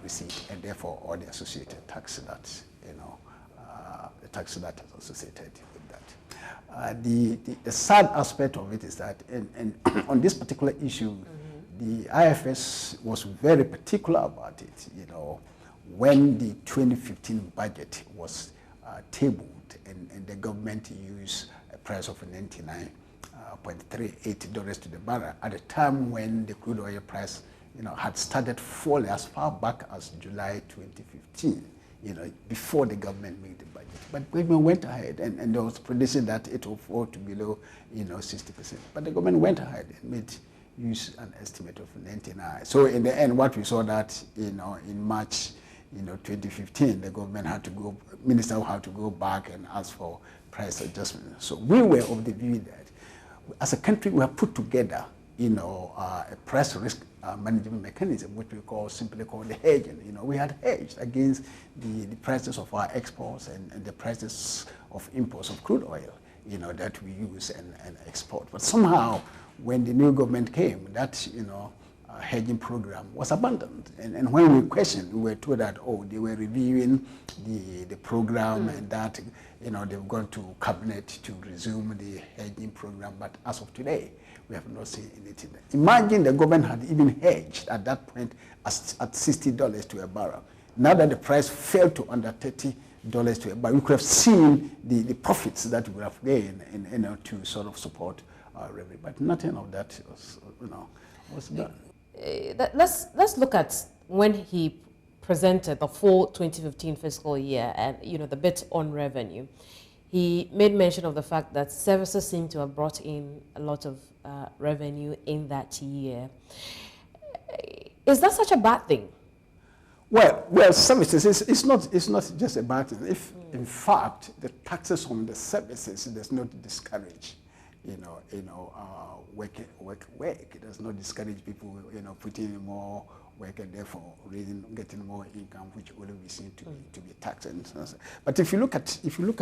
receipt, and therefore all the associated tax that, the tax that is associated with that. The sad aspect of it is that, and on this particular issue, the IFS was very particular about it, when the 2015 budget was tabled, and the government used a price of $99.38 to the barrel at a time when the crude oil price, had started falling as far back as July 2015, before the government made the budget. But the government went ahead, and there was prediction that it will fall to below, 60%. But the government went ahead and made use an estimate of 99. So in the end, what we saw that, in March, 2015, the government minister had to go back and ask for price adjustment. So we were of the view that, as a country, we have put together, a price risk management mechanism, which we simply call the hedging. We had hedged against the prices of our exports and the prices of imports of crude oil, that we use and export. But somehow, when the new government came, that, hedging program was abandoned. And when we questioned, we were told that, they were reviewing the program and that, they've gone to cabinet to resume the hedging program. But as of today, we have not seen anything. Imagine the government had even hedged at that point at $60 to a barrel. Now that the price fell to under $30 to a barrel, we could have seen the profits that we would have gained to sort of support our revenue. But nothing of that was done. Let's look at when he presented the full 2015 fiscal year and the bit on revenue. He made mention of the fact that services seem to have brought in a lot of revenue in that year. Is that such a bad thing? Well, services, it's not just a bad thing. If, in fact, the taxes on the services does not discourage, work. It does not discourage people, putting in more work and therefore getting more income, which will be seen to be taxed. But if you look at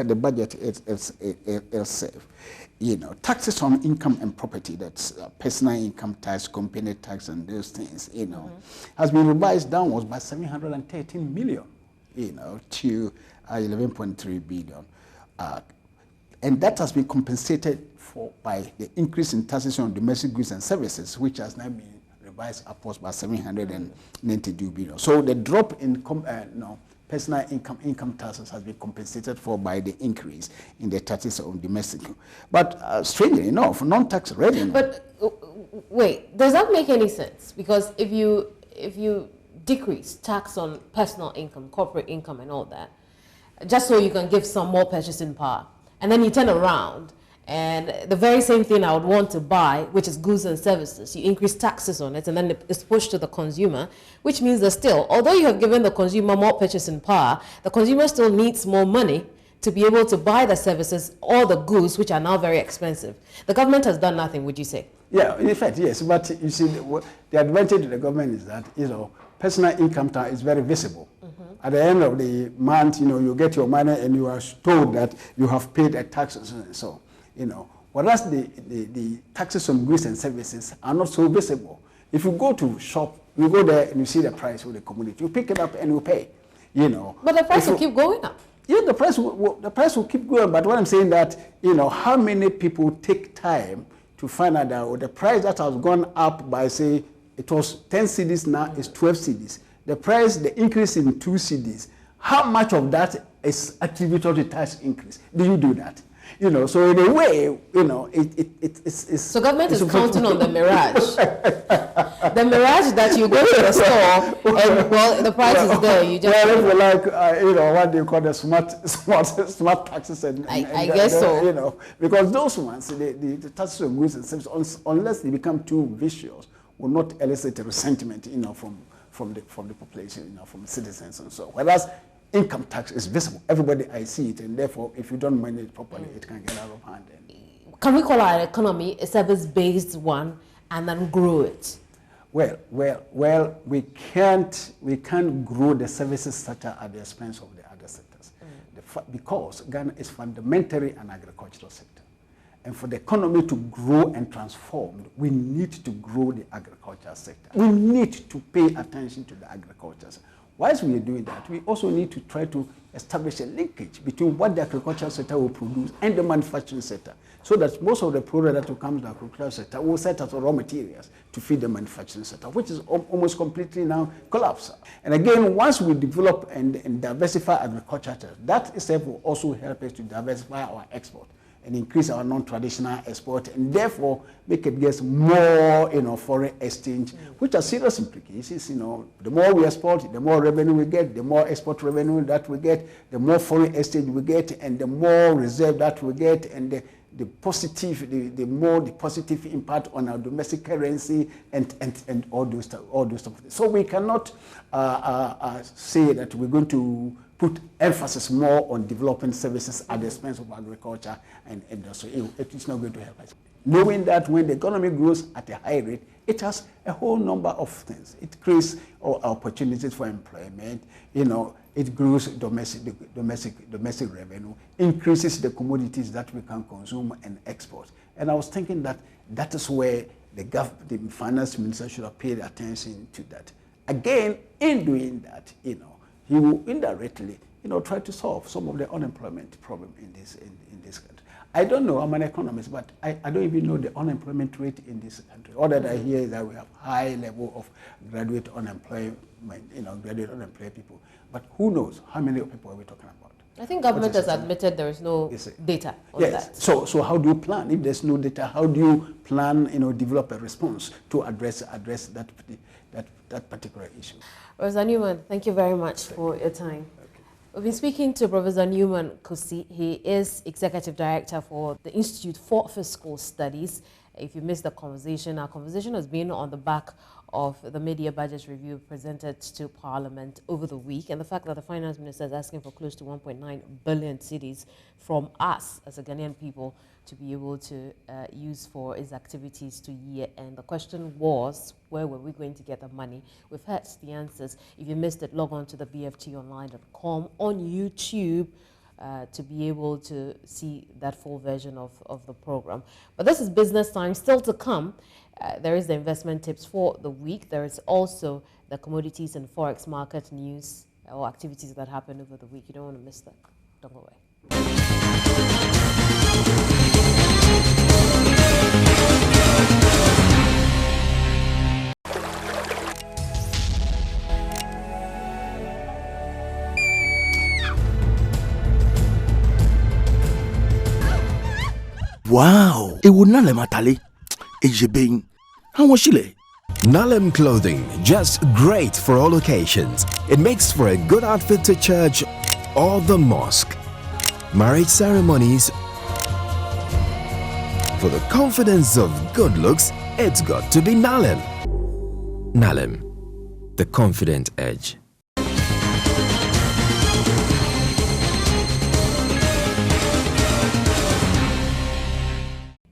the budget itself, taxes on income and property, that's personal income tax, company tax, and those things, has been revised downwards by 713 million, to 11.3 billion. And that has been compensated for by the increase in taxes on domestic goods and services, which has now been revised upwards by 792 billion. So the drop in personal income taxes has been compensated for by the increase in the taxes on domestic. But strangely enough, non-tax revenue. But wait, does that make any sense? Because if you decrease tax on personal income, corporate income, and all that, just so you can give some more purchasing power, and then you turn around and the very same thing I would want to buy, which is goods and services, you increase taxes on it and then it's pushed to the consumer, which means that still, although you have given the consumer more purchasing power, the consumer still needs more money to be able to buy the services or the goods, which are now very expensive. The government has done nothing, would you say? Yeah, in fact, yes. But you see, the advantage of the government is that, personal income tax is very visible. At the end of the month, you get your money and you are told that you have paid a tax and so. Whereas the taxes on goods and services are not so visible. If you go to shop, you go there and you see the price of the commodity, you pick it up and you pay. But the price will keep going up. Yeah, the price will keep going. But what I'm saying that how many people take time to find out that the price that has gone up by, say, it was 10 cedis, now is 12 cedis. The increase in 2 cedis, how much of that is attributable to tax increase? Do you do that? So in a way, it's... So government is counting on the mirage. The mirage that you go to the store and, the price is there. You just... Well, if you like, what do you call the smart taxes and I guess so. Because those ones, the taxes on goods and services, unless they become too vicious, will not elicit a resentment, from the population, from the citizens and so. Whereas income tax is visible. Everybody, I see it, and therefore, if you don't manage it properly, it can get out of hand. Can we call our economy a service-based one and then grow it? Well, we can't grow the services sector at the expense of the other sectors, because Ghana is fundamentally an agricultural sector. And for the economy to grow and transform, we need to grow the agricultural sector. We need to pay attention to the agriculture sector. whilst we are doing that, we also need to try to establish a linkage between what the agricultural sector will produce and the manufacturing sector, so that most of the product that will come to the agricultural sector will set as raw materials to feed the manufacturing sector, which is almost completely now collapsed. And again, once we develop and diversify agriculture, that itself will also help us to diversify our export and increase our non-traditional export, and therefore make it get more, foreign exchange, which has serious implications. The more we export, the more revenue we get, the more export revenue that we get, the more foreign exchange we get, and the more reserve that we get, and the more the positive impact on our domestic currency and all those stuff. So we cannot say that we're going to put emphasis more on developing services at the expense of agriculture and industry. It is not going to help us. Knowing that when the economy grows at a high rate, it has a whole number of things. It creates opportunities for employment. It grows domestic revenue, increases the commodities that we can consume and export. And I was thinking that is where the finance minister should have paid attention to that. Again, in doing that, he will indirectly, try to solve some of the unemployment problem in this country. I don't know, I'm an economist, but I don't even know the unemployment rate in this country. All that I hear is that we have high level of graduate unemployment, graduate unemployed people. But who knows how many people are we talking about? I think government has admitted there is no data on that. So how do you plan? If there's no data, how do you plan, develop a response to address that particular issue? Professor Newman, thank you very much for your time. We've been speaking to Professor Newman Kusi. He is Executive Director for the Institute for Fiscal Studies. If you missed the conversation, our conversation has been on the back of the mid-year budget review presented to Parliament over the week, and the fact that the Finance Minister is asking for close to 1.9 billion cedis from us as a Ghanaian people to be able to use for his activities to year end. The question was, where were we going to get the money? We've heard the answers. If you missed it, log on to the bftonline.com on YouTube to be able to see that full version of the program. But this is business time. Still to come, there is the investment tips for the week. There is also the commodities and forex market news or activities that happened over the week. You don't want to miss that. Don't go away. Wow! It would not let matali. Ejebing. How much chile? Nalem clothing, just great for all occasions. It makes for a good outfit to church or the mosque. Marriage ceremonies. For the confidence of good looks, it's got to be Nalem. Nalem, the confident edge.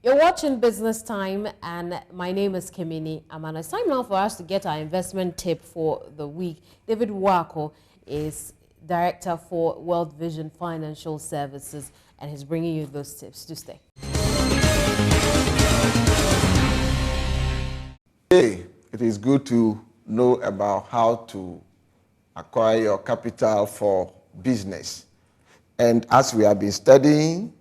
You're watching Business Time, and my name is Kimini Amana. It's time now for us to get our investment tip for the week. David Wako is Director for World Vision Financial Services, and he's bringing you those tips. Do stay. Hey, it is good to know about how to acquire your capital for business. And as we have been studying,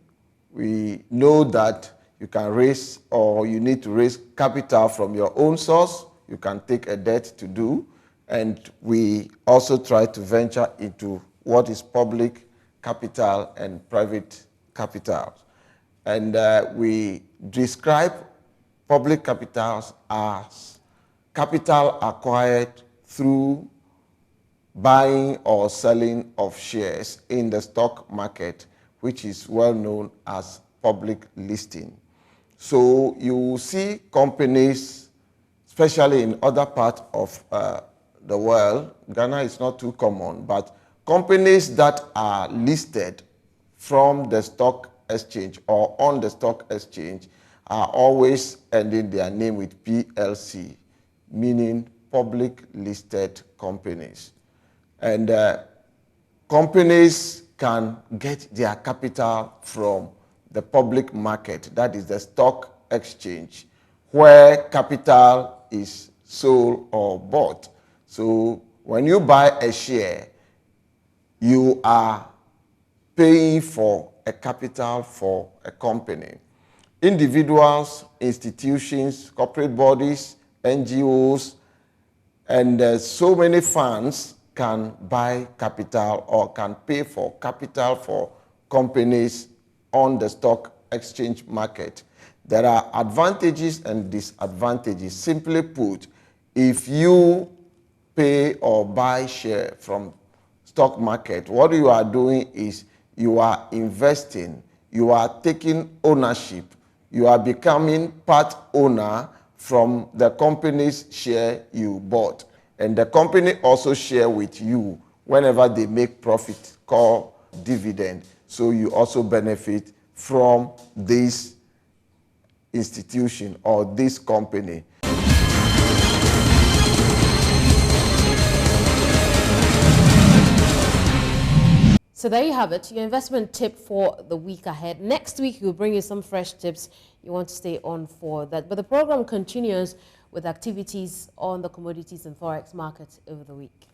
we know that you can raise, or you need to raise capital from your own source. You can take a debt to do. And we also try to venture into what is public capital and private capital. And we describe public capitals as capital acquired through buying or selling of shares in the stock market, which is well known as public listing. So you will see companies, especially in other parts of the world, Ghana is not too common, but companies that are listed from the stock exchange or on the stock exchange are always ending their name with PLC, meaning public listed companies. And companies can get their capital from the public market, that is the stock exchange, where capital is sold or bought. So When you buy a share, you are paying for a capital for a company. Individuals, institutions, corporate bodies, NGOs, and so many funds can buy capital or can pay for capital for companies on the stock exchange market. There are advantages and disadvantages. Simply put, if you pay or buy share from stock market, what you are doing is you are investing, you are taking ownership, you are becoming part owner from the company's share you bought. And the company also share with you whenever they make profit, called dividend. So you also benefit from this institution or this company. So there you have it, your investment tip for the week ahead. Next week, we'll bring you some fresh tips. You want to stay on for that. But the program continues with activities on the commodities and forex markets over the week.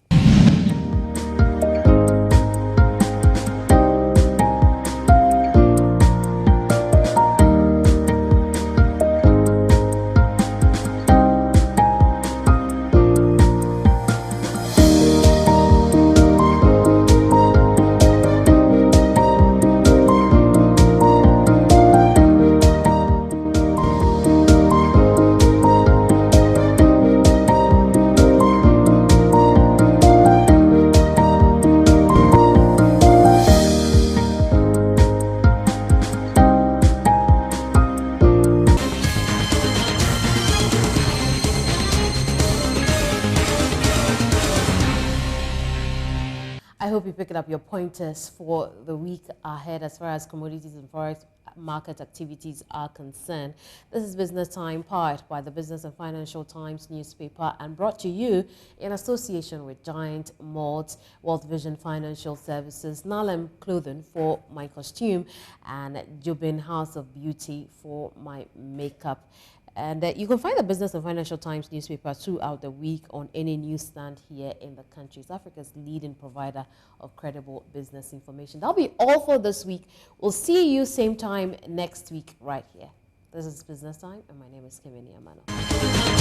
I hope you picked up your pointers for the week ahead as far as commodities and forex market activities are concerned. This is Business Time, powered by the Business and Financial Times newspaper and brought to you in association with Giant Malts, World Vision Financial Services, Nalem Clothing for my costume, and Jubin House of Beauty for my makeup. And you can find the Business and Financial Times newspaper throughout the week on any newsstand here in the country. It's Africa's leading provider of credible business information. That'll be all for this week. We'll see you same time next week right here. This is Business Time, and my name is Kemini Amano.